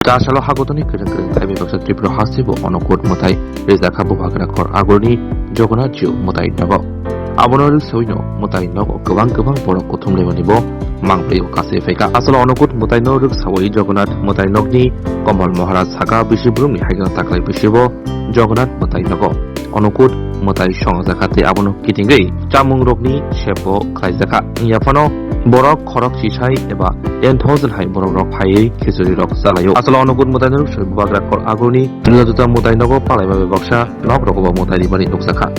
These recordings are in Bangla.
Dasalo Hagotoni Kiran Tabi Tripura Hasibo on a court Motai, Rezaka Bubakor Agoni, Jogonaju, Motai Nago. Abonor Soino, Motai Nogo, Kavan Porokotum Levanibo, Mangpe Kasefeka, Asalo on a good Motai Noruk, Sawai Jogonat, Motai Nogni, Komal Moharaz Haka, Bishibrumi, Hagan Takai Bishibo, Jogonat Motai Nago, on a good Motai Shong Zakati Abono Kittingay, Chamung Rogni, Shepo, Kaizaka, Yafano, Borok, Korok Shishai, Eba, 10,000 High Borok Hai, Kisuri Rock Salayo, Asalo on a good Motai Bagra or Agoni, Nilata Motai Nogo, Palava Boksha, Nogroko Motai Bani Nuksaka.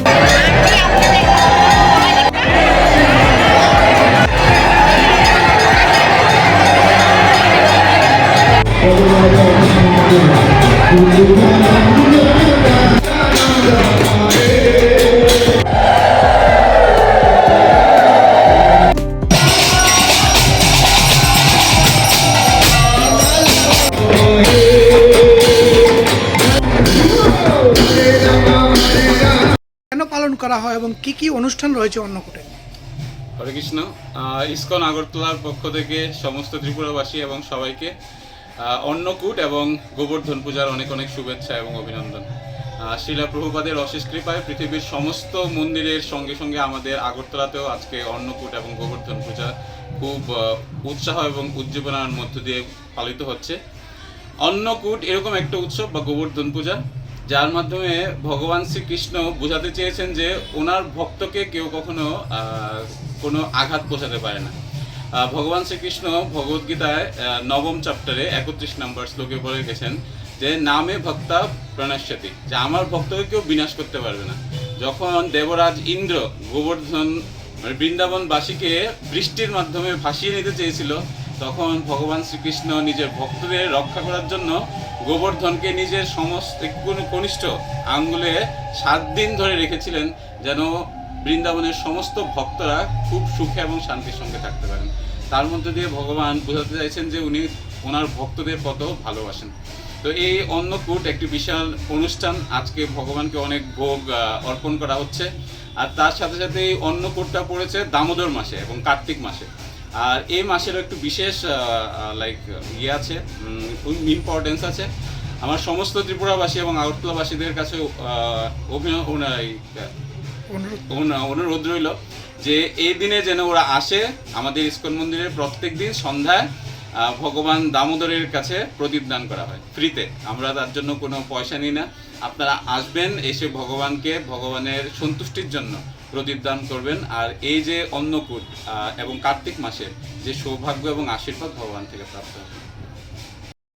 কেন পালন করা হয় এবং কি কি অনুষ্ঠান রয়েছে অন্নকূটে? হরে কৃষ্ণ। ইসকন আগরতলার পক্ষ থেকে সমস্ত ত্রিপুরাবাসী এবং সবাইকে অন্নকূট এবং গোবর্ধন পূজার অনেক অনেক শুভেচ্ছা এবং অভিনন্দন। শ্রীলা প্রভুপাদের অশেষ কৃপায় পৃথিবীর সমস্ত মন্দিরের সঙ্গে সঙ্গে আমাদের আগরতলাতেও আজকে অন্নকূট এবং গোবর্ধন পূজা খুব উৎসাহ এবং উজ্জীবনার মধ্য দিয়ে পালিত হচ্ছে। অন্নকূট এরকম একটা উৎসব বা গোবর্ধন পূজা যার মাধ্যমে ভগবান শ্রীকৃষ্ণ বোঝাতে চেয়েছেন যে ওনার ভক্তকে কেউ কখনো কোনো আঘাত পৌঁছাতে পারে না। ভগবান শ্রীকৃষ্ণ ভগবদ্গীতায় নবম চ্যাপ্টারে 31 নম্বর শ্লোকে বলে গেছেন যে নামে ভক্তা প্রণশ্যতি, যে আমার ভক্তকে কেউ বিনাশ করতে পারবে না। যখন দেবরাজ ইন্দ্র গোবর্ধন বৃন্দাবনবাসীকে বৃষ্টির মাধ্যমে ভাসিয়ে নিতে চেয়েছিল, তখন ভগবান শ্রীকৃষ্ণ নিজের ভক্তদের রক্ষা করার জন্য গোবর্ধনকে নিজের সমস্ত কনিষ্ঠ আঙ্গুলে 7 দিন ধরে রেখেছিলেন, যেন বৃন্দাবনের সমস্ত ভক্তরা খুব সুখে এবং শান্তির সঙ্গে থাকতে পারেন। তার মধ্যে দিয়ে ভগবান বোঝাতে চাইছেন যে উনি ওনার ভক্তদের কত ভালোবাসেন। তো এই অন্নকূট একটি বিশাল অনুষ্ঠান। আজকে ভগবানকে অনেক ভোগ অর্পণ করা হচ্ছে। আর তার সাথে সাথে এই অন্নকূটটা পড়েছে দামোদর মাসে এবং কার্তিক মাসে। আর এই মাসেরও একটু বিশেষ আছে, ইম্পর্টেন্স আছে। আমার সমস্ত ত্রিপুরাবাসী এবং আগরতলাবাসীদের কাছে অনুরোধ রইল যে এই দিনে যেন ওরা আসে আমাদের ইসকন মন্দিরে। প্রত্যেক দিন সন্ধ্যায় ভগবান দামোদরের কাছে প্রদীপ দান করা হয় ফ্রিতে। আমরা তার জন্য কোনো পয়সা নিই না। আপনারা আসবেন, এসে ভগবানের সন্তুষ্টির জন্য প্রদীপ দান করবেন। আর এই যে অন্নকূট এবং কার্তিক মাসে যে সৌভাগ্য এবং আশীর্বাদ ভগবান থেকে প্রাপ্ত হবে।